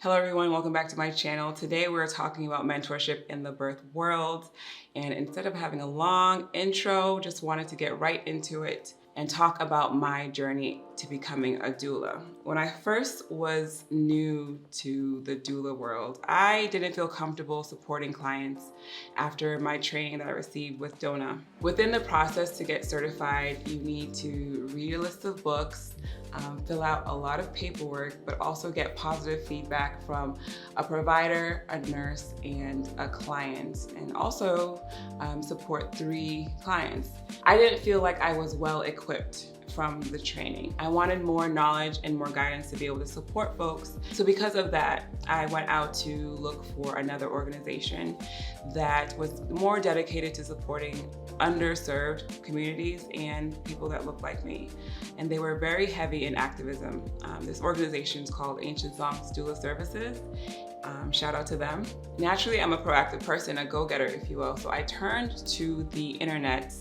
Hello everyone, welcome back to my channel. Today we're talking about mentorship in the birth world. And instead of having a long intro, just wanted to get right into it and talk about my journey to becoming a doula. When I first was new to the doula world, I didn't feel comfortable supporting clients after my training that I received with DONA. Within the process to get certified, you need to read a list of books, fill out a lot of paperwork, but also get positive feedback from a provider, a nurse, and a client, and also support 3 clients. I didn't feel like I was well equipped from the training. I wanted more knowledge and more guidance to be able to support folks. So because of that, I went out to look for another organization that was more dedicated to supporting underserved communities and people that look like me. And they were very heavy in activism. This organization is called Ancient Songs Doula Services. Shout out to them. Naturally, I'm a proactive person, a go-getter, if you will. So I turned to the internet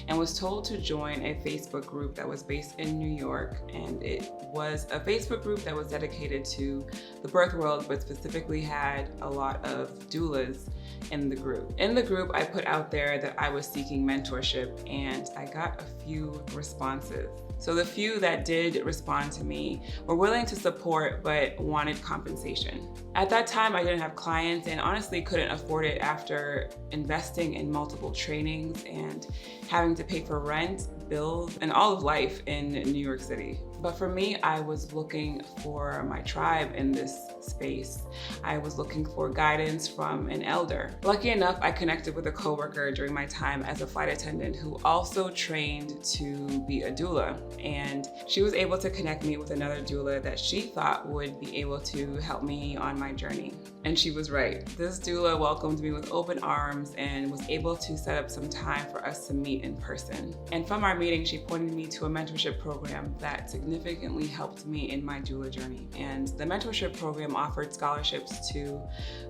and was told to join a Facebook group that was based in New York. And it was a Facebook group that was dedicated to the birth world, but specifically had a lot of doulas in the group. In the group, I put out there that I was seeking mentorship, and I got a few responses. So the few that did respond to me were willing to support, but wanted compensation. At that time, I didn't have clients and honestly couldn't afford it after investing in multiple trainings and having to pay for rent, bills, and all of life in New York City. But for me, I was looking for my tribe in this space. I was looking for guidance from an elder. Lucky enough, I connected with a coworker during my time as a flight attendant who also trained to be a doula. And she was able to connect me with another doula that she thought would be able to help me on my journey. And she was right. This doula welcomed me with open arms and was able to set up some time for us to meet in person. And from our meeting, she pointed me to a mentorship program that significantly helped me in my doula journey. And the mentorship program offered scholarships to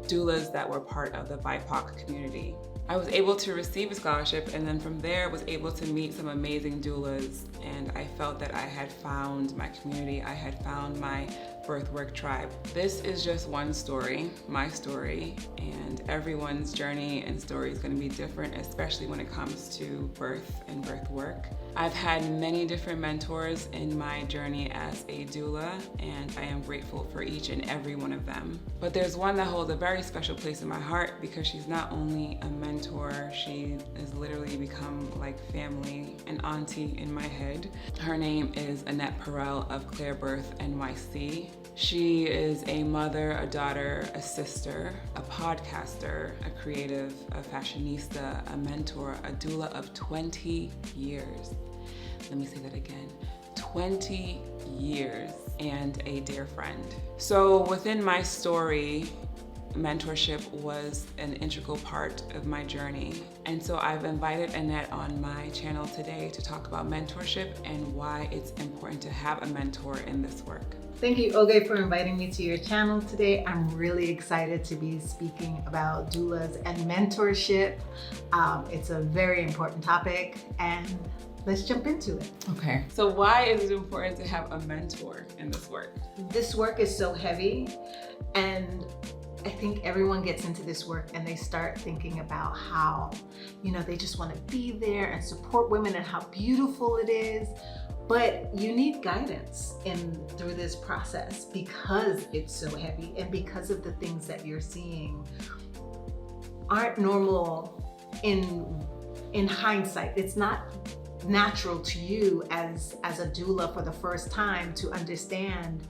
doulas that were part of the BIPOC community. I was able to receive a scholarship, and then from there was able to meet some amazing doulas, and I felt that I had found my community, I had found my Birthwork tribe. This is just one story, my story, and everyone's journey and story is going to be different, especially when it comes to birth and birth work. I've had many different mentors in my journey as a doula, and I am grateful for each and every one of them. But there's one that holds a very special place in my heart because she's not only a mentor, she has literally become like family, an auntie in my head. Her name is Annette Perel of Claire Birth NYC. She is a mother, a daughter, a sister, a podcaster, a creative, a fashionista, a mentor, a doula of 20 years. Let me say that again, 20 years, and a dear friend. So within my story, mentorship was an integral part of my journey. And so I've invited Annette on my channel today to talk about mentorship and why it's important to have a mentor in this work. Thank you, Oge, for inviting me to your channel today. I'm really excited to be speaking about doulas and mentorship. It's a very important topic, and let's jump into it. Okay. So why is it important to have a mentor in this work? This work is so heavy, and I think everyone gets into this work and they start thinking about how, they just want to be there and support women and how beautiful it is. But you need guidance through this process because it's so heavy and because of the things that you're seeing aren't normal in hindsight. It's not natural to you as a doula for the first time to understand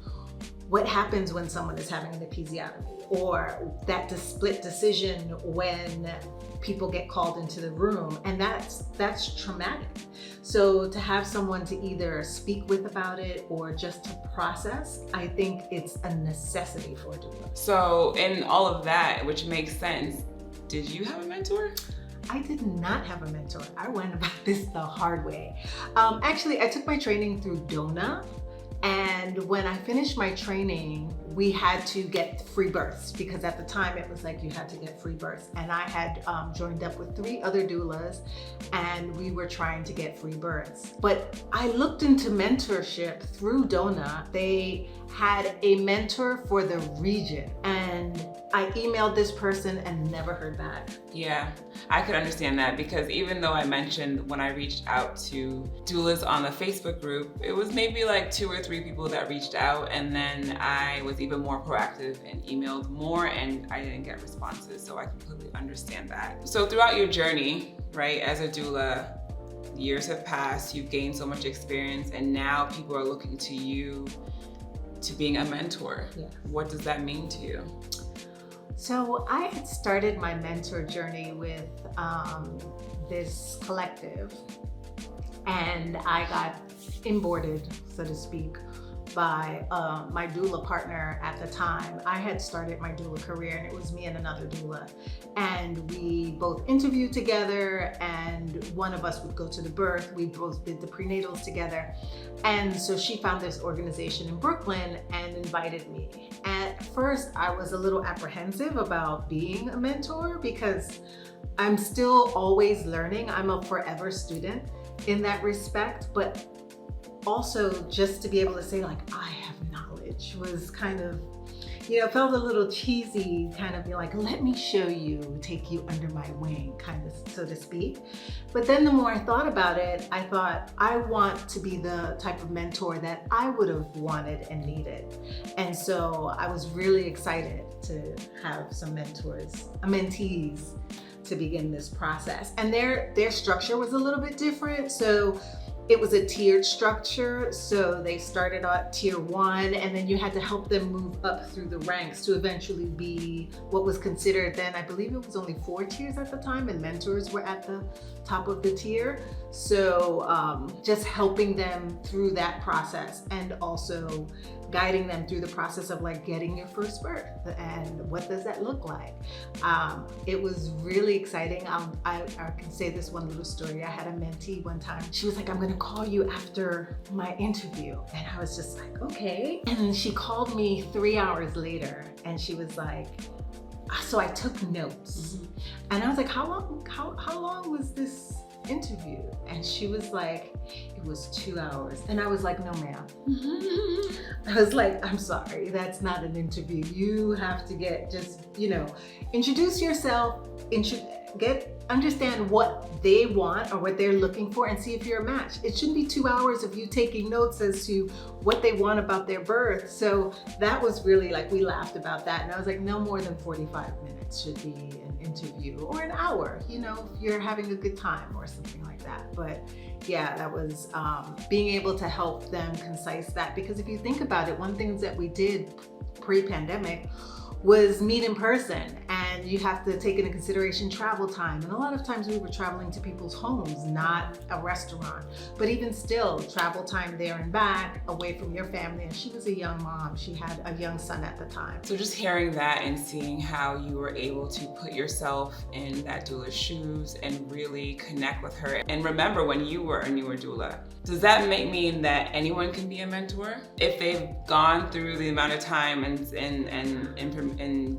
what happens when someone is having an episiotomy, or that split decision when people get called into the room, and that's traumatic. So to have someone to either speak with about it or just to process, I think it's a necessity for a doula. So in all of that, which makes sense, did you have a mentor? I did not have a mentor. I went about this the hard way. Actually, I took my training through DONA, And when I finished my training, we had to get free births because at the time it was like you had to get free births. And I had joined up with 3 other doulas and we were trying to get free births. But I looked into mentorship through DONA. They had a mentor for the region and I emailed this person and never heard back. Yeah, I could understand that because even though I mentioned when I reached out to doulas on the Facebook group, it was maybe like 2 or 3 people that reached out, and then I was even more proactive and emailed more and I didn't get responses, so I completely understand that. So throughout your journey, right, as a doula, years have passed, you've gained so much experience, and now people are looking to you to being a mentor. Yeah. What does that mean to you? So I had started my mentor journey with this collective, and I got inboarded, so to speak, by my doula partner at the time. I had started my doula career and it was me and another doula. And we both interviewed together and one of us would go to the birth. We both did the prenatals together. And so she found this organization in Brooklyn and invited me. At first, I was a little apprehensive about being a mentor because I'm still always learning. I'm a forever student in that respect, but also just to be able to say like, I have knowledge was kind of, felt a little cheesy, kind of be like, let me show you, take you under my wing, kind of, so to speak. But then the more I thought about it, I thought I want to be the type of mentor that I would have wanted and needed. And so I was really excited to have some mentees to begin this process. And their structure was a little bit different. So it was a tiered structure. So they started at tier 1 and then you had to help them move up through the ranks to eventually be what was considered then, I believe it was only 4 tiers at the time, and mentors were at the top of the tier. So just helping them through that process and also guiding them through the process of like getting your first birth and what does that look like. It was really exciting. I can say this one little story. I had a mentee one time. She was like, I'm gonna call you after my interview. And I was just like, okay. And she called me 3 hours later and she was like, so I took notes. Mm-hmm. And I was like, how long was this interview? And she was like, it was 2 hours. And I was like, no ma'am. I was like, I'm sorry, that's not an interview. You have to introduce yourself, understand what they want or what they're looking for and see if you're a match. It shouldn't be 2 hours of you taking notes as to what they want about their birth. So that was really like, we laughed about that. And I was like, no more than 45 minutes should be an interview, or an hour, if you're having a good time or something like that. But yeah, that was being able to help them concise that, because if you think about it, one thing that we did pre-pandemic was meet in person, and you have to take into consideration travel time. And a lot of times we were traveling to people's homes, not a restaurant. But even still, travel time there and back, away from your family. And she was a young mom. She had a young son at the time. So just hearing that and seeing how you were able to put yourself in that doula's shoes and really connect with her. And remember when you were a newer doula, does that mean that anyone can be a mentor? If they've gone through the amount of time and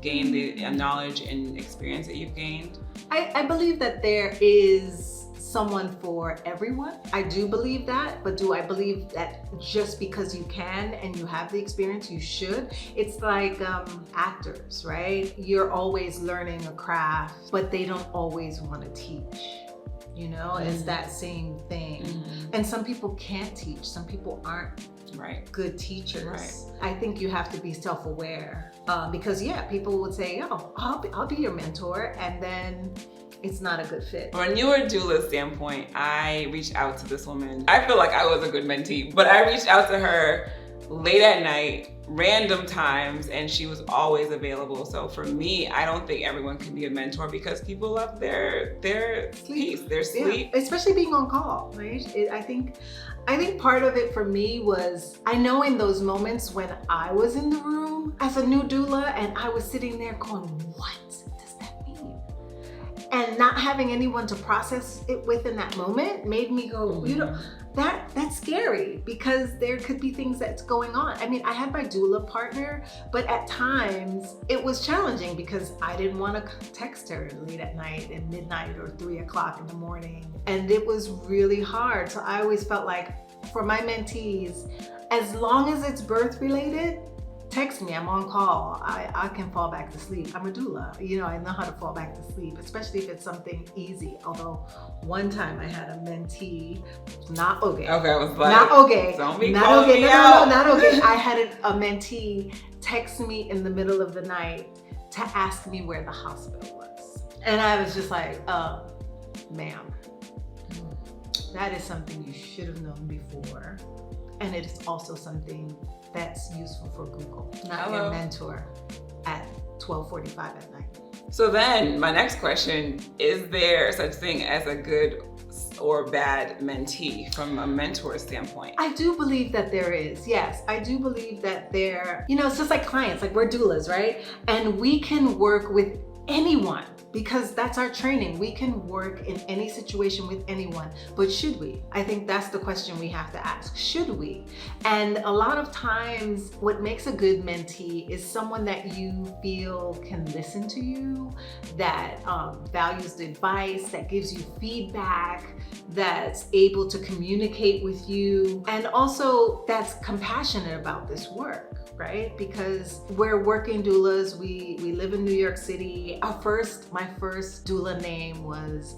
gained the knowledge and experience that you've gained? I believe that there is someone for everyone. I do believe that, but do I believe that just because you can and you have the experience, you should? It's like actors, right? You're always learning a craft, but they don't always want to teach. It's that same thing. Mm-hmm. And some people can't teach. Some people aren't good teachers. Right. I think you have to be self-aware because people would say, oh, I'll be your mentor, and then it's not a good fit. From a newer doula standpoint, I reached out to this woman. I feel like I was a good mentee, but I reached out to her late at night, random times, and she was always available. So for me, I don't think everyone can be a mentor because people love their peace, their sleep. Yeah, especially being on call, right? I think part of it for me was, I know in those moments when I was in the room as a new doula and I was sitting there going, what does that mean? And not having anyone to process it with in that moment made me go, that's scary because there could be things that's going on. I mean, I had my doula partner, but at times it was challenging because I didn't want to text her late at night and midnight or 3 o'clock in the morning. And it was really hard. So I always felt like for my mentees, as long as it's birth related, text me, I'm on call. I can fall back to sleep. I'm a doula. You know, I know how to fall back to sleep, especially if it's something easy. Although one time I had a mentee, not okay. Okay, I was like, not okay. Don't be not calling okay. me No, out. not okay. I had a mentee text me in the middle of the night to ask me where the hospital was. And I was just like, ma'am, that is something you should have known before. And it is also something that's useful for Google, not Hello. your mentor at 12:45 at night. So then my next question, is there such thing as a good or bad mentee from a mentor standpoint? I do believe that there is, yes. I do believe that there, you know, it's just like clients, like we're doulas, right? And we can work with anyone because that's our training. We can work in any situation with anyone, but should we? I think that's the question we have to ask. Should we? And a lot of times what makes a good mentee is someone that you feel can listen to you, that values the advice, that gives you feedback, that's able to communicate with you, and also that's compassionate about this work, right? Because we're working doulas, we live in New York City. My first doula name was,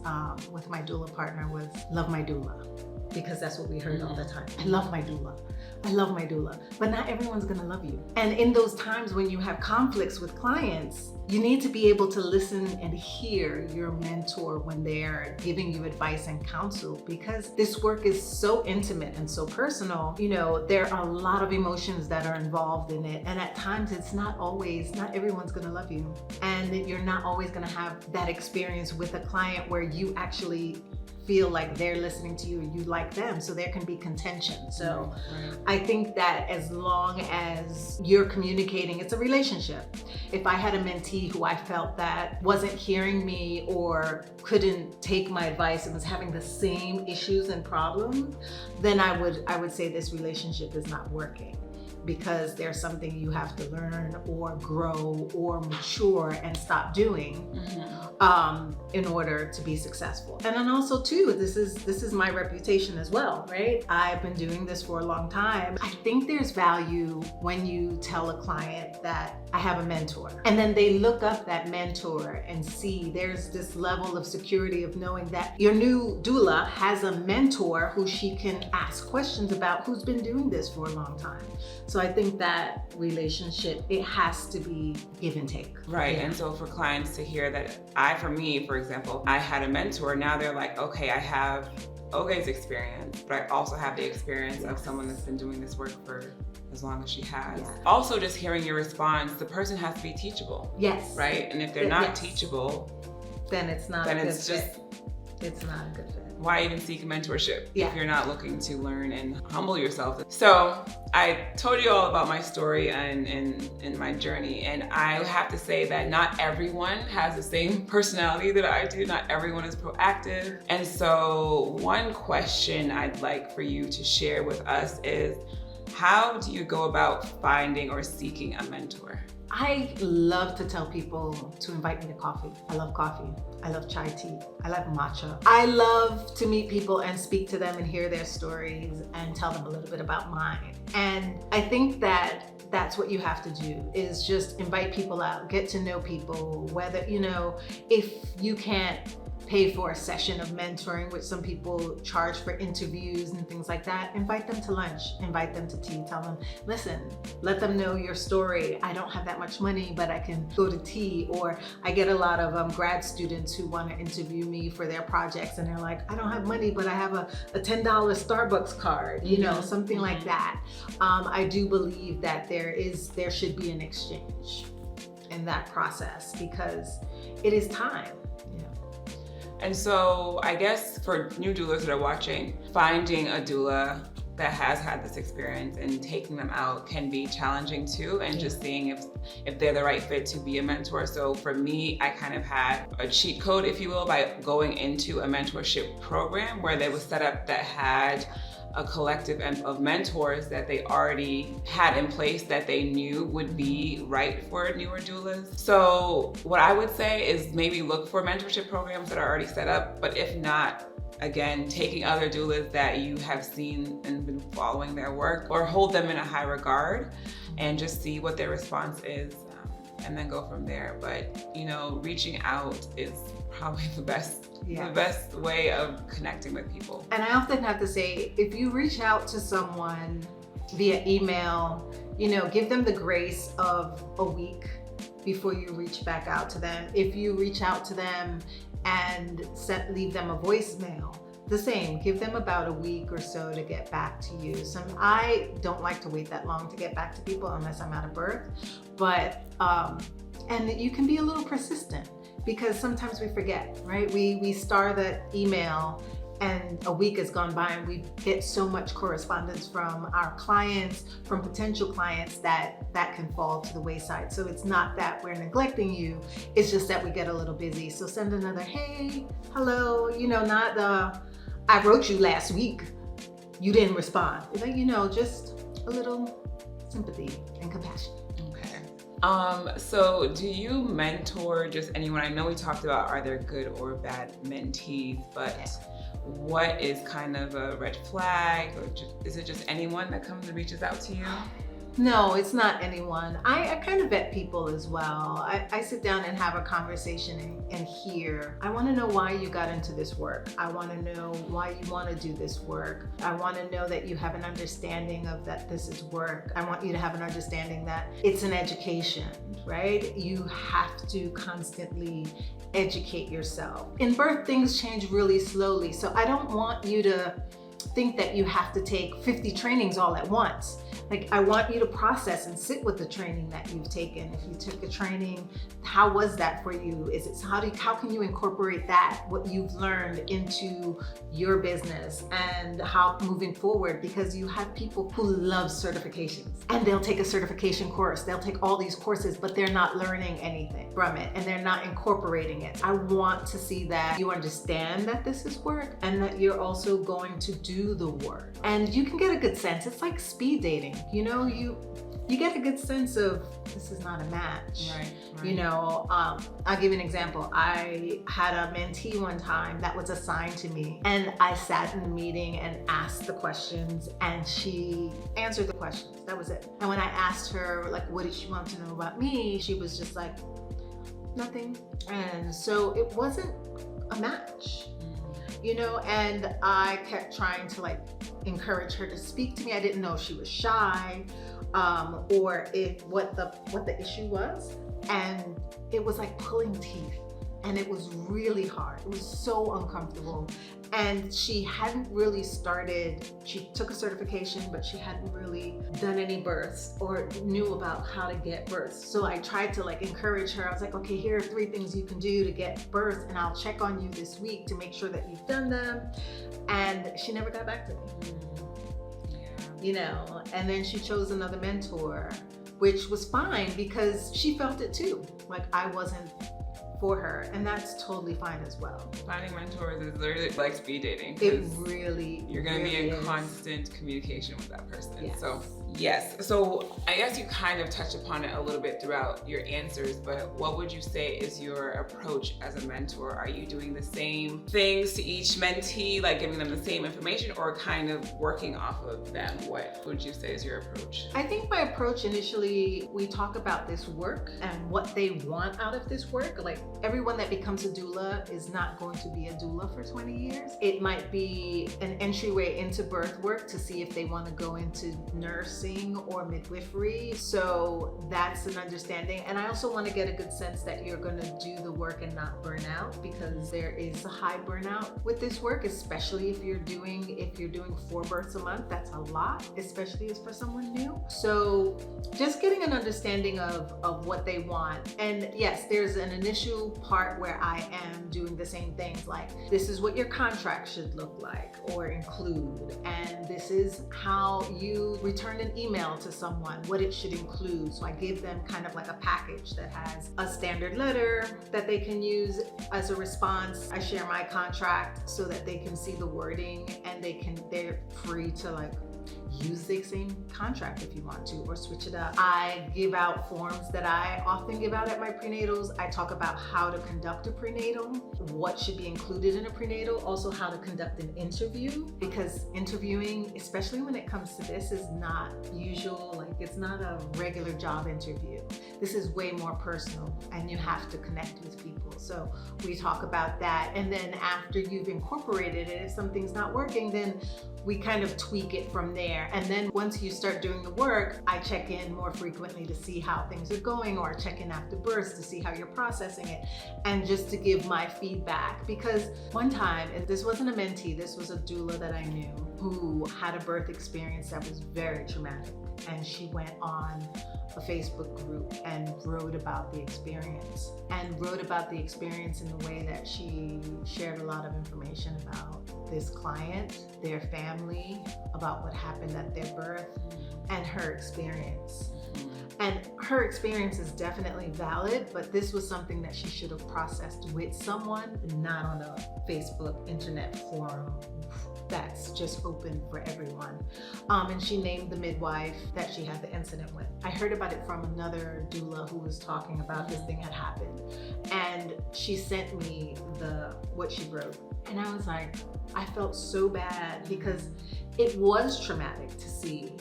with my doula partner, was Love My Doula, because that's what we heard all the time. I love my doula. I love my doula. But not everyone's gonna love you. And in those times when you have conflicts with clients, you need to be able to listen and hear your mentor when they're giving you advice and counsel, because this work is so intimate and so personal. You know, there are a lot of emotions that are involved in it. And at times not everyone's gonna love you. And you're not always gonna have that experience with a client where you actually feel like they're listening to you and you like them, so there can be contention. So I think that as long as you're communicating, it's a relationship. If I had a mentee who I felt that wasn't hearing me or couldn't take my advice and was having the same issues and problems, then I would say this relationship is not working, because there's something you have to learn or grow or mature and stop doing in order to be successful. And then also too, this is my reputation as well, right? I've been doing this for a long time. I think there's value when you tell a client that I have a mentor, and then they look up that mentor and see there's this level of security of knowing that your new doula has a mentor who she can ask questions about, who's been doing this for a long time. So I think that relationship, it has to be give and take. Right, Yeah. and so for clients to hear that for me, for example, I had a mentor, now they're like, okay, I have Oge's experience, but I also have the experience of someone that's been doing this work for as long as she has. Yeah. Also, just hearing your response, the person has to be teachable. Yes. Right? And if they're not Yes. teachable, Then it's not then a good it's just, fit. It's not a good fit. why even seek mentorship Yeah. if you're not looking to learn and humble yourself? So I told you all about my story and my journey, and I have to say that not everyone has the same personality that I do. Not everyone is proactive. And so one question I'd like for you to share with us is, how do you go about finding or seeking a mentor? I love to tell people to invite me to coffee. I love coffee. I love chai tea. I love matcha. I love to meet people and speak to them and hear their stories and tell them a little bit about mine. And I think that that's what you have to do, is just invite people out, get to know people, whether, you know, if you can't pay for a session of mentoring, which some people charge for interviews and things like that, invite them to lunch, invite them to tea, tell them, listen, let them know your story. I don't have that much money, but I can go to tea. Or I get a lot of grad students who want to interview me for their projects, and they're like, I don't have money, but I have a $10 Starbucks card, you know, something like that. I do believe that there should be an exchange in that process, because it is time. And so I guess for new doulas that are watching, finding a doula that has had this experience and taking them out can be challenging too, and just seeing if they're the right fit to be a mentor. So for me, I kind of had a cheat code, if you will, by going into a mentorship program where they was set up that had a collective of mentors that they already had in place that they knew would be right for newer doulas. So what I would say is maybe look for mentorship programs that are already set up, but if not, again, taking other doulas that you have seen and been following their work, or hold them in a high regard and just see what their response is, and then go from there. But you know, reaching out is probably the best way of connecting with people. And I often have to say, if you reach out to someone via email, you know, give them the grace of a week before you reach back out to them. If you reach out to them and leave them a voicemail, the same, give them about a week or so to get back to you. I don't like to wait that long to get back to people unless I'm out of birth, but, and you can be a little persistent because sometimes we forget, right? We star the email and a week has gone by and we get so much correspondence from our clients, from potential clients, that can fall to the wayside. So it's not that we're neglecting you, it's just that we get a little busy. So send another, hey, hello, you know, not the, I wrote you last week, you didn't respond. It's like, you know, just a little sympathy and compassion. Okay. So do you mentor just anyone? I know we talked about are there good or bad mentees, but what is kind of a red flag, or is it just anyone that comes and reaches out to you? No, it's not anyone. I kind of vet people as well. I sit down and have a conversation and hear. I want to know why you got into this work. I want to know why you want to do this work. I want to know that you have an understanding of that this is work. I want you to have an understanding that it's an education, right? You have to constantly educate yourself. In birth, things change really slowly. So I don't want you to think that you have to take 50 trainings all at once. Like, I want you to process and sit with the training that you've taken. If you took a training, how was that for you? How can you incorporate that, what you've learned, into your business and how moving forward? Because you have people who love certifications and they'll take a certification course, they'll take all these courses, but they're not learning anything from it and they're not incorporating it. I want to see that you understand that this is work and that you're also going to do the work. And you can get a good sense. It's like speed dating. You know, you get a good sense of this is not a match. Right. You know, I'll give you an example. I had a mentee one time that was assigned to me, and I sat in the meeting and asked the questions, and she answered the questions. That was it. And when I asked her, like, what did she want to know about me? She was just like, nothing. And so it wasn't a match. You know, and I kept trying to like encourage her to speak to me. I didn't know if she was shy or what the issue was. And it was like pulling teeth, and it was really hard. It was so uncomfortable. And she hadn't really she took a certification, but she hadn't really done any births or knew about how to get births. So I tried to like encourage her. I was like, okay, here are 3 things you can do to get births, and I'll check on you this week to make sure that you've done them. And she never got back to me. You know, and then she chose another mentor, which was fine because she felt it too. Like I wasn't for her, and that's totally fine as well. Finding mentors is literally like speed dating. It really, you're going to be in constant communication with that person. Yes. So yes. So I guess you kind of touched upon it a little bit throughout your answers, but what would you say is your approach as a mentor? Are you doing the same things to each mentee, like giving them the same information, or kind of working off of them? What would you say is your approach? I think my approach initially, we talk about this work and what they want out of this work. Like everyone that becomes a doula is not going to be a doula for 20 years. It might be an entryway into birth work to see if they want to go into nursing or midwifery. So that's an understanding. And I also want to get a good sense that you're going to do the work and not burn out, because there is a high burnout with this work, especially if you're doing 4 births a month. That's a lot, especially as for someone new. So just getting an understanding of what they want. And yes, there's an initial part where I am doing the same things, like this is what your contract should look like or include, and this is how you returned an an email to someone what it should include. So I give them kind of like a package that has a standard letter that they can use as a response. I share my contract so that they can see the wording, and they're free to like use the same contract if you want to, or switch it up. I give out forms that I often give out at my prenatals. I talk about how to conduct a prenatal, what should be included in a prenatal, also how to conduct an interview, because interviewing, especially when it comes to this, is not usual. Like, it's not a regular job interview. This is way more personal, and you have to connect with people. So we talk about that. And then after you've incorporated it, if something's not working, then we kind of tweak it from there. And then once you start doing the work, I check in more frequently to see how things are going, or check in after births to see how you're processing it, and just to give my feedback. Because one time, and this wasn't a mentee, this was a doula that I knew who had a birth experience that was very traumatic. And she went on a Facebook group and wrote about the experience, in the way that she shared a lot of information about this client, their family, about what happened at their birth, and her experience. And her experience is definitely valid, but this was something that she should have processed with someone, not on a Facebook internet forum that's just open for everyone. And she named the midwife that she had the incident with. I heard about it from another doula who was talking about this thing had happened, and she sent me what she wrote. And I was like, I felt so bad, because it was traumatic to see.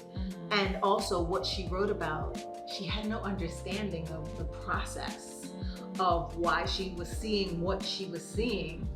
And also what she wrote about, she had no understanding of the process of why she was seeing what she was seeing.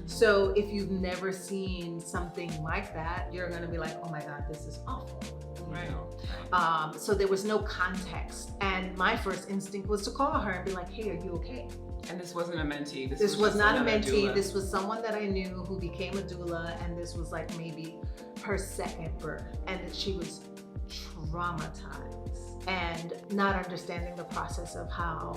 So if you've never seen something like that, you're gonna be like, oh my God, this is awful. Right. So there was no context. And my first instinct was to call her and be like, hey, are you okay? And this wasn't a mentee. This was not a mentee. Doula. This was someone that I knew who became a doula, and this was like maybe her second birth. And she was traumatized and not understanding the process of how,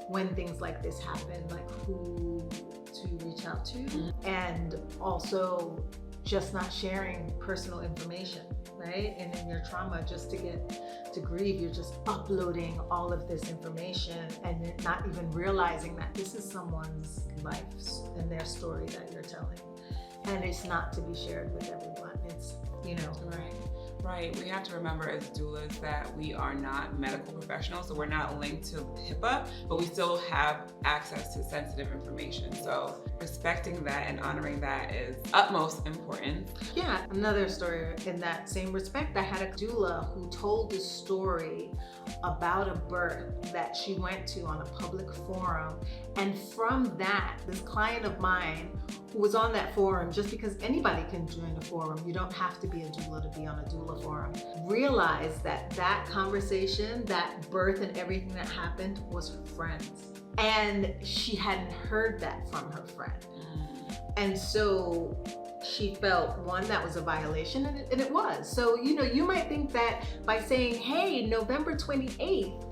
when things like this happen, like who to reach out to, and also just not sharing personal information, right? And in your trauma, just to grieve, you're just uploading all of this information and not even realizing that this is someone's life and their story that you're telling. And it's not to be shared with everyone. It's, Right. We have to remember as doulas that we are not medical professionals, so we're not linked to HIPAA, but we still have access to sensitive information. So respecting that and honoring that is utmost important. Yeah, another story in that same respect, I had a doula who told this story about a birth that she went to on a public forum. And from that, this client of mine who was on that forum, just because anybody can join the forum, you don't have to be a doula to be on a doula forum, realized that conversation, that birth and everything that happened was her friend's. And she hadn't heard that from her friend. And so she felt, one, that was a violation, and it was. So, you might think that by saying, hey, November 28th,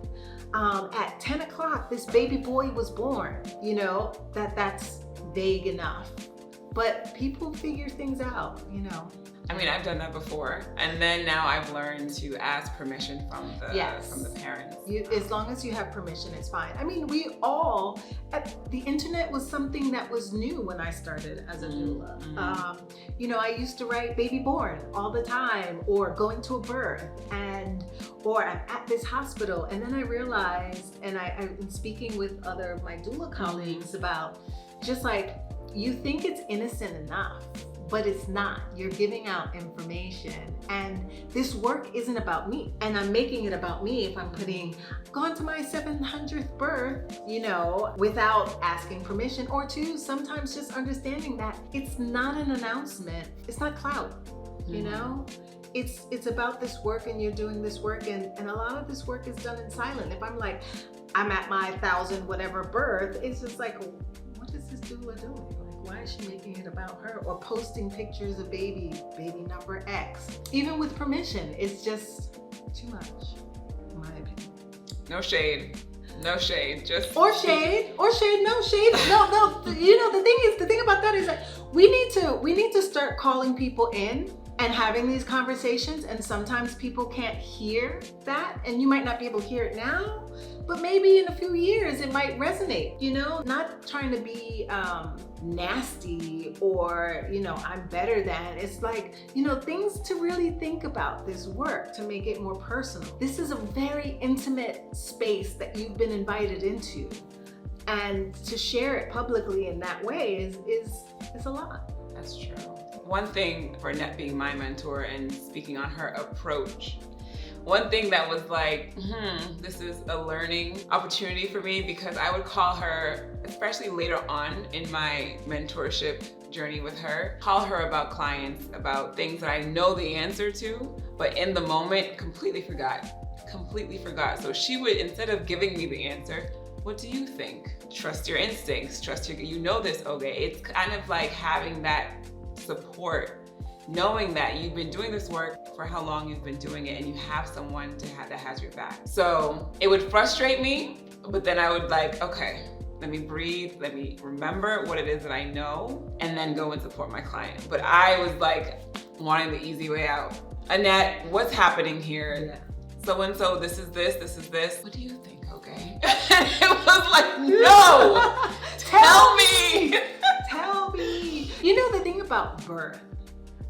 at 10 o'clock, this baby boy was born, that's vague enough. But people figure things out, I mean, I've done that before, and then now I've learned to ask permission from the parents. As long as you have permission, it's fine. I mean, the internet was something that was new when I started as a doula. I used to write baby born all the time, or going to a birth, or I'm at this hospital. And then I realized, and I've been speaking with other of my doula colleagues about, just like, you think it's innocent enough, but it's not. You're giving out information, and this work isn't about me. And I'm making it about me if I'm gone to my 700th birth, without asking permission, or two, sometimes just understanding that it's not an announcement. It's not clout, It's about this work, and you're doing this work, and a lot of this work is done in silence. If I'm like, I'm at my 1000 whatever birth, it's just like, what is this doula doing? Why is she making it about her, or posting pictures of baby number X? Even with permission, it's just too much, in my opinion. No shade, just or shade, no shade. No. The thing about that is that we need to start calling people in and having these conversations. And sometimes people can't hear that, and you might not be able to hear it now, but maybe in a few years it might resonate, you know? Not trying to be nasty or, you know, I'm better than. It's like, you know, things to really think about this work to make it more personal. This is a very intimate space that you've been invited into, and to share it publicly in that way is a lot. That's true. One thing for Annette being my mentor and speaking on her approach, one thing that was like, this is a learning opportunity for me, because I would call her, especially later on in my mentorship journey with her, call her about clients, about things that I know the answer to, but in the moment, completely forgot. So she would, instead of giving me the answer, what do you think? Trust your instincts, you know this, okay? It's kind of like having that support, knowing that you've been doing this work for how long you've been doing it, and you have someone that has your back. So it would frustrate me, but then I would like, okay, let me breathe, let me remember what it is that I know, and then go and support my client. But I was like wanting the easy way out. Annette, what's happening here? Yeah. So-and-so, this is this. What do you think, okay? It was like, no, tell me. Tell me. You know, the thing about birth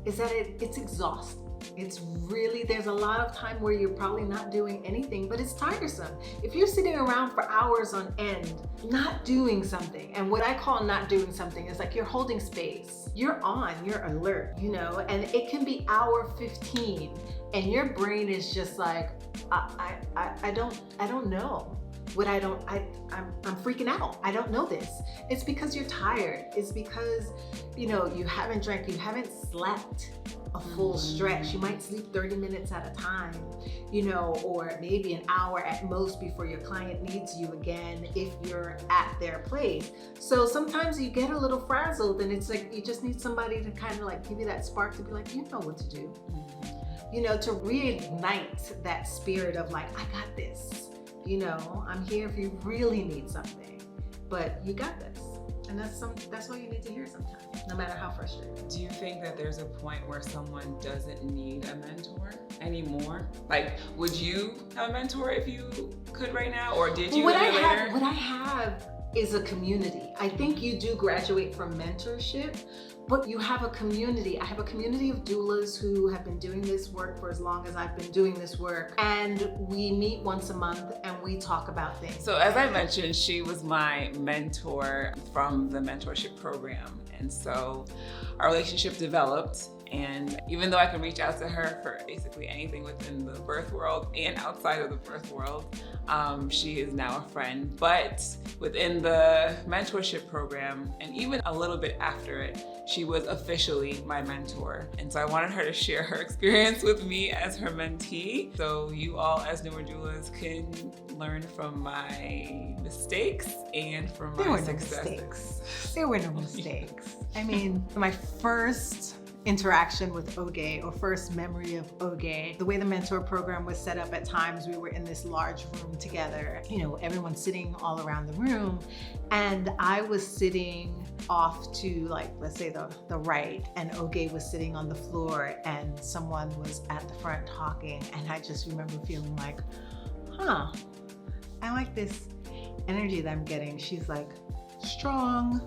is that it's exhausting. It's really, there's a lot of time where you're probably not doing anything, but it's tiresome. If you're sitting around for hours on end, not doing something, and what I call not doing something is like you're holding space. You're on, you're alert, you know, and it can be hour 15 and your brain is just like, I don't know. I'm freaking out. I don't know this. It's because you're tired. It's because, you know, you haven't drank, you haven't slept a full stretch. You might sleep 30 minutes at a time, you know, or maybe an hour at most before your client needs you again if you're at their place. So sometimes you get a little frazzled, and it's like you just need somebody to kind of like give you that spark to be like, you know what to do. You know, to reignite that spirit of like, I got this. You know, I'm here if you really need something, but you got this. And that's what you need to hear sometimes, no matter how frustrated. Do you think that there's a point where someone doesn't need a mentor anymore? Like, would you have a mentor if you could right now, or did you later? What I have is a community. I think you do graduate from mentorship, but you have a community. I have a community of doulas who have been doing this work for as long as I've been doing this work. And we meet once a month and we talk about things. So as I mentioned, she was my mentor from the mentorship program. And so our relationship developed. And even though I can reach out to her for basically anything within the birth world and outside of the birth world, she is now a friend. But within the mentorship program, and even a little bit after it, she was officially my mentor. And so I wanted her to share her experience with me as her mentee, so you all as newer doulas can learn from my mistakes and from my successes. There were no mistakes. I mean, my first interaction with Oge, or first memory of Oge, the way the mentor program was set up, at times we were in this large room together, you know, everyone sitting all around the room, and I was sitting off to, like, let's say the right, and Oge was sitting on the floor, and someone was at the front talking, and I just remember feeling like, I like this energy that I'm getting. She's like strong,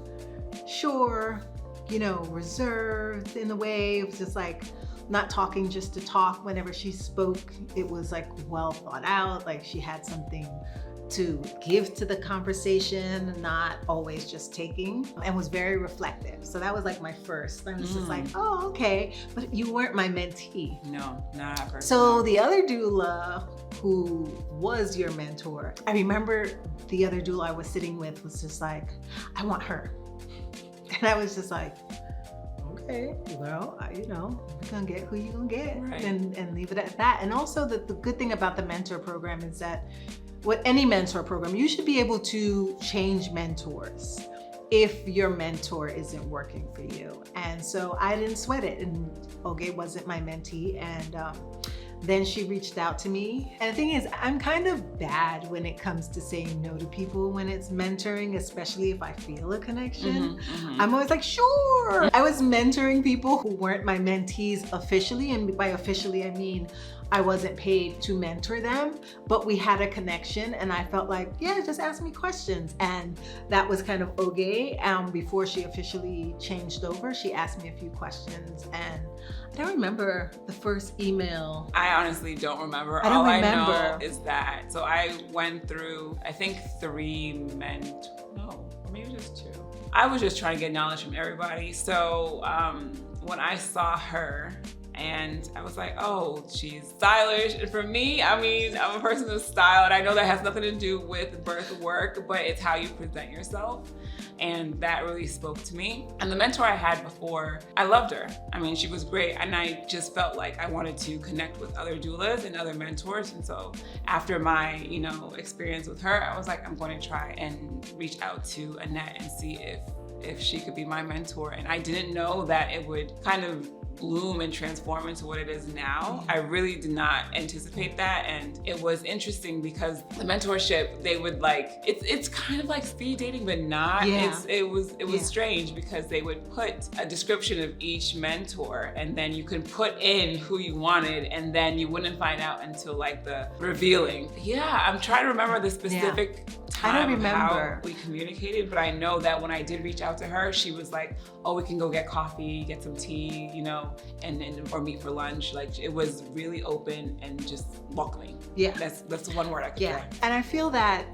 sure, you know, reserved in a way. It was just like not talking just to talk. Whenever she spoke, it was like well thought out, like she had something to give to the conversation, not always just taking, and was very reflective. So that was like my first. I was just like, oh, okay, but you weren't my mentee. No, not at first. So the other doula who was your mentor, I remember the other doula I was sitting with was just like, I want her. And I was just like, okay, well, you know, you're gonna get who you're gonna get, right, and leave it at that. And also the good thing about the mentor program is that with any mentor program, you should be able to change mentors if your mentor isn't working for you. And so I didn't sweat it, and Oge wasn't my mentee, and then she reached out to me. And the thing is, I'm kind of bad when it comes to saying no to people when it's mentoring, especially if I feel a connection. I'm always like, sure. I was mentoring people who weren't my mentees officially, and by officially I mean I wasn't paid to mentor them, but we had a connection and I felt like, yeah, just ask me questions. And that was kind of Oge. Before she officially changed over, she asked me a few questions, and I don't remember the first email. I honestly don't remember. I don't All remember. I know is that, so I went through, I think 3 no, maybe just 2. I was just trying to get knowledge from everybody. So when I saw her, and I was like, oh, she's stylish. And for me, I mean, I'm a person of style, and I know that has nothing to do with birth work, but it's how you present yourself. And that really spoke to me. And the mentor I had before, I loved her. I mean, she was great. And I just felt like I wanted to connect with other doulas and other mentors. And so after my, experience with her, I was like, I'm going to try and reach out to Annette and see if she could be my mentor. And I didn't know that it would kind of bloom and transform into what it is now. I really did not anticipate that, and it was interesting because the mentorship, they would it's kind of like speed dating, but not. Yeah. It was strange because they would put a description of each mentor, and then you could put in who you wanted, and then you wouldn't find out until like the revealing. Yeah, I'm trying to remember the specific time of how we communicated, but I know that when I did reach out to her, she was like, oh, we can go get coffee, get some tea, or meet for lunch. Like, it was really open and just welcoming. Yeah. That's the one word I could put. And I feel that,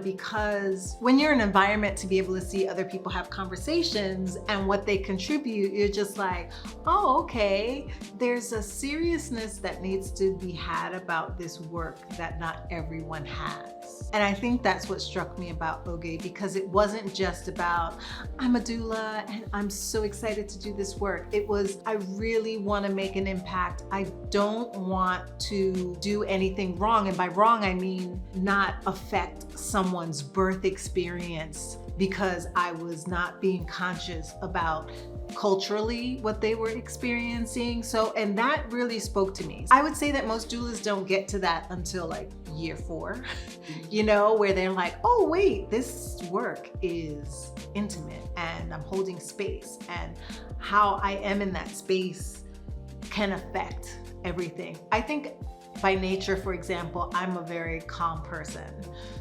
because when you're in an environment to be able to see other people have conversations and what they contribute, you're just like, oh, okay, there's a seriousness that needs to be had about this work that not everyone has. And I think that's what struck me about Oge, because it wasn't just about, I'm a doula and I'm so excited to do this work. It was, I really want to make an impact. I don't want to do anything wrong. And by wrong, I mean not affect someone's birth experience because I was not being conscious about culturally what they were experiencing. And that really spoke to me. I would say that most doulas don't get to that until like year 4, where they're like, oh wait, this work is intimate and I'm holding space, and how I am in that space can affect everything. I think by nature, for example, I'm a very calm person.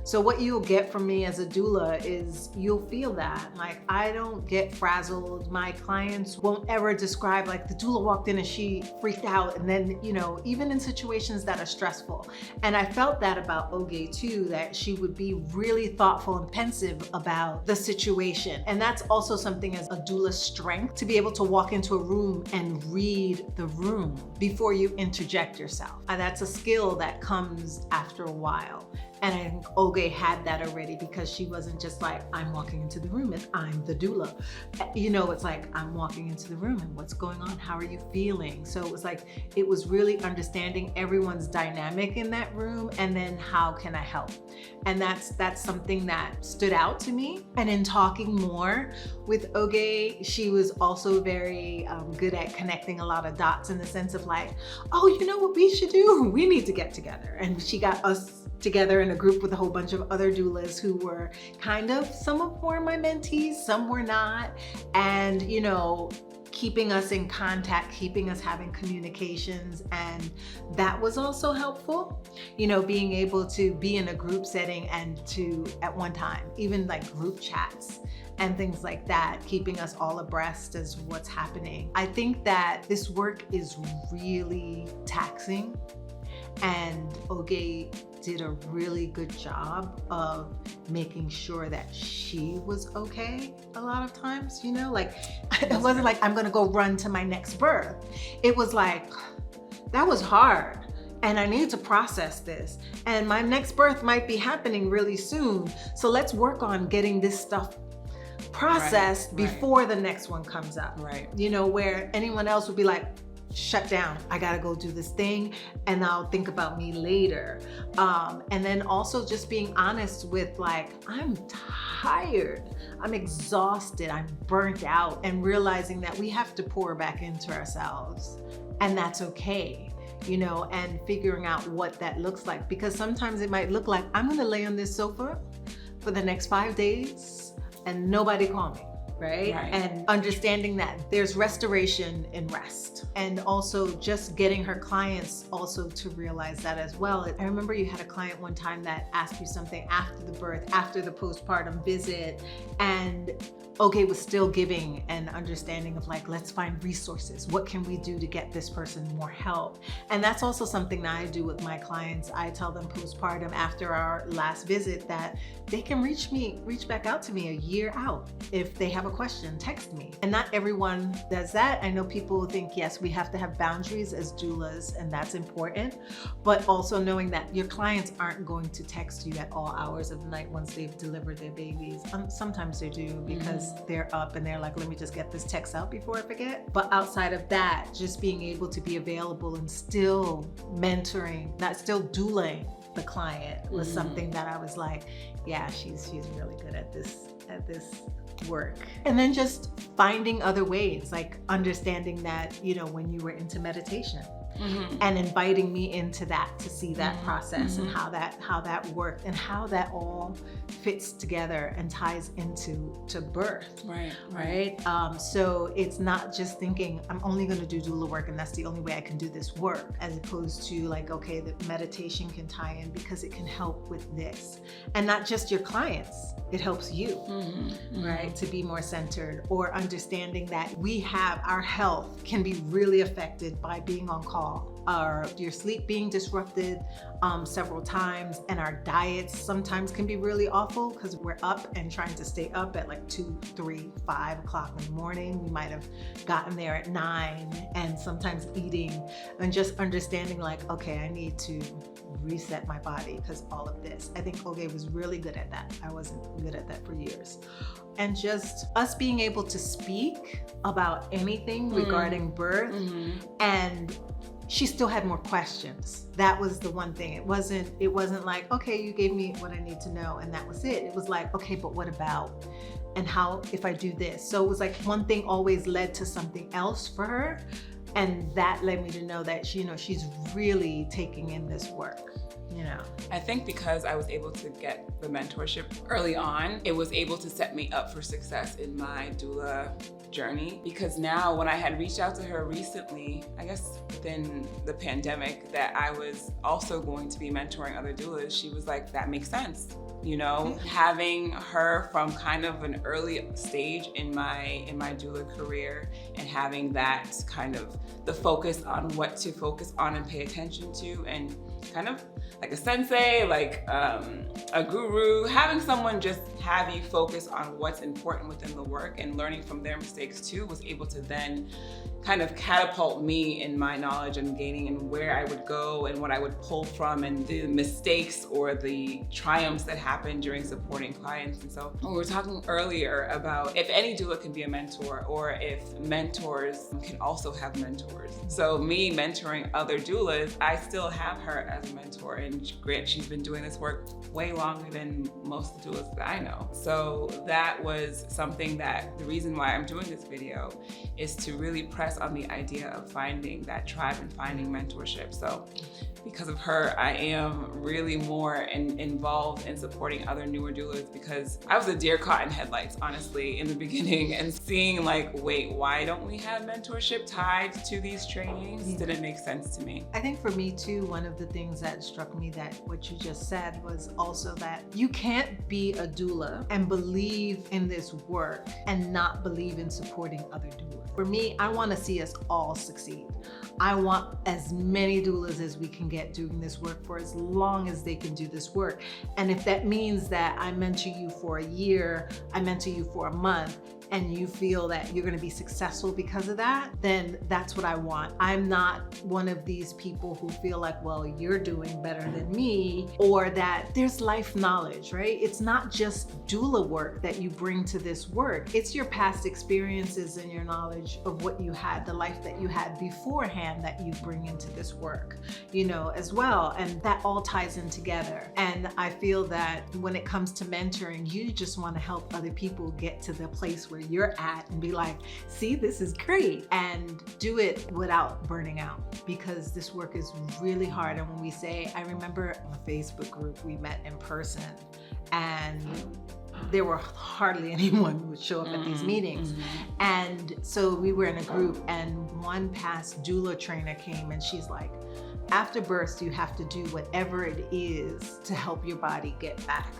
So what you'll get from me as a doula is you'll feel that. Like, I don't get frazzled. My clients won't ever describe like the doula walked in and she freaked out. And then, even in situations that are stressful. And I felt that about Oge too, that she would be really thoughtful and pensive about the situation. And that's also something as a doula's strength, to be able to walk into a room and read the room before you interject yourself. And that's a skill that comes after a while. And I think Oge had that already, because she wasn't just like, I'm walking into the room and I'm the doula. It's like, I'm walking into the room and what's going on? How are you feeling? So it was like, it was really understanding everyone's dynamic in that room, and then how can I help? And that's something that stood out to me. And in talking more with Oge, she was also very good at connecting a lot of dots, in the sense of like, oh, you know what we should do? We need to get together. And she got us together in a group with a whole bunch of other doulas who were some of were my mentees, some were not. And, keeping us in contact, keeping us having communications. And that was also helpful, being able to be in a group setting and to, at one time, even like group chats and things like that, keeping us all abreast as what's happening. I think that this work is really taxing, and Oge did a really good job of making sure that she was okay a lot of times, like, it wasn't like, I'm gonna go run to my next birth. It was like, that was hard, and I need to process this, and my next birth might be happening really soon, so let's work on getting this stuff processed before the next one comes up. Where anyone else would be like, shut down, I gotta go do this thing and I'll think about me later. And then also just being honest with like, I'm tired, I'm exhausted, I'm burnt out, and realizing that we have to pour back into ourselves, and that's okay. you know, and figuring out what that looks like. Because sometimes it might look like I'm gonna lay on this sofa for the next 5 days and nobody call me. Right? And understanding that there's restoration in rest, and also just getting her clients also to realize that as well. I remember you had a client one time that asked you something after the birth, after the postpartum visit, and okay, was still giving an understanding of like, let's find resources. What can we do to get this person more help? And that's also something that I do with my clients. I tell them postpartum after our last visit that they can reach back out to me a year out. If they have a question, text me. And not everyone does that. I know people think, yes, we have to have boundaries as doulas, and that's important, but also knowing that your clients aren't going to text you at all hours of the night once they've delivered their babies. Sometimes they do because they're up and they're like, let me just get this text out before I forget. But outside of that, just being able to be available and still mentoring, not still doulaing the client was something that I was like, yeah, she's really good at this work. And then just finding other ways, like understanding that, you know, when you were into meditation, and inviting me into that to see that process and how that worked and how that all fits together and ties into birth. Right. So it's not just thinking I'm only going to do doula work and that's the only way I can do this work, as opposed to like, okay, the meditation can tie in because it can help with this, and not just your clients. It helps you, right, to be more centered, or understanding that our health can be really affected by being on call, your sleep being disrupted several times, and our diets sometimes can be really awful because we're up and trying to stay up at like 2, 3, 5 o'clock in the morning. We might have gotten there at 9, and sometimes eating, and just understanding like, okay, I need to reset my body because all of this. I think Oge was really good at that. I wasn't good at that for years. And just us being able to speak about anything regarding birth, and she still had more questions. That was the one thing. It wasn't like, okay, you gave me what I need to know and that was it. It was like, okay, but what about? And how if I do this? So it was like one thing always led to something else for her. And that led me to know that she's really taking in this work. I think because I was able to get the mentorship early on, it was able to set me up for success in my doula journey. Because now when I had reached out to her recently, I guess within the pandemic, that I was also going to be mentoring other doulas, she was like, that makes sense. Having her from kind of an early stage in my doula career, and having that kind of the focus on what to focus on and pay attention to, and kind of like a sensei, like a guru, having someone just have you focus on what's important within the work and learning from their mistakes too, was able to then kind of catapult me in my knowledge and gaining and where I would go and what I would pull from, and the mistakes or the triumphs that happen during supporting clients. And so when we were talking earlier about if any doula can be a mentor, or if mentors can also have mentors. So me mentoring other doulas, I still have her as a mentor, and Grant, she's been doing this work way longer than most of the doulas that I know. So that was something that the reason why I'm doing this video is to really press on the idea of finding that tribe and finding mentorship. So because of her, I am really more involved in supporting other newer doulas, because I was a deer caught in headlights, honestly, in the beginning, and seeing like, wait, why don't we have mentorship tied to these trainings? Didn't make sense to me. I think for me too, one of the things that struck me that what you just said was also that you can't be a doula and believe in this work and not believe in supporting other doulas. For me, I want to see us all succeed. I want as many doulas as we can get doing this work for as long as they can do this work. And if that means that I mentor you for a year, I mentor you for a month, and you feel that you're going to be successful because of that, then that's what I want. I'm not one of these people who feel like, well, you're doing better than me, or that there's life knowledge, right? It's not just doula work that you bring to this work. It's your past experiences and your knowledge of what you had, the life that you had beforehand, that you bring into this work, as well. And that all ties in together. And I feel that when it comes to mentoring, you just want to help other people get to the place where where you're at and be like, see, this is great, and do it without burning out, because this work is really hard. And when we say, I remember on a Facebook group, we met in person, and there were hardly anyone who would show up at these meetings. And so we were in a group, and one past doula trainer came, and she's like, after birth, you have to do whatever it is to help your body get back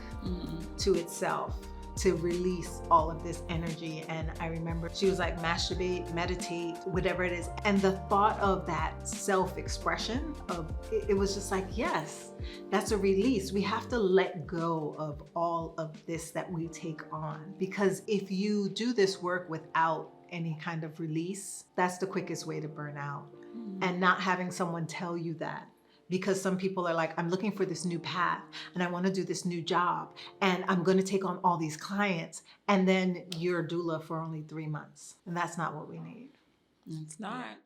to itself, to release all of this energy. And I remember she was like, masturbate, meditate, whatever it is. And the thought of that self-expression of it was just like, yes, that's a release. We have to let go of all of this that we take on, because if you do this work without any kind of release, that's the quickest way to burn out. And not having someone tell you that, because some people are like, I'm looking for this new path and I want to do this new job and I'm going to take on all these clients, and then you're a doula for only 3 months, and that's not what we need. It's not.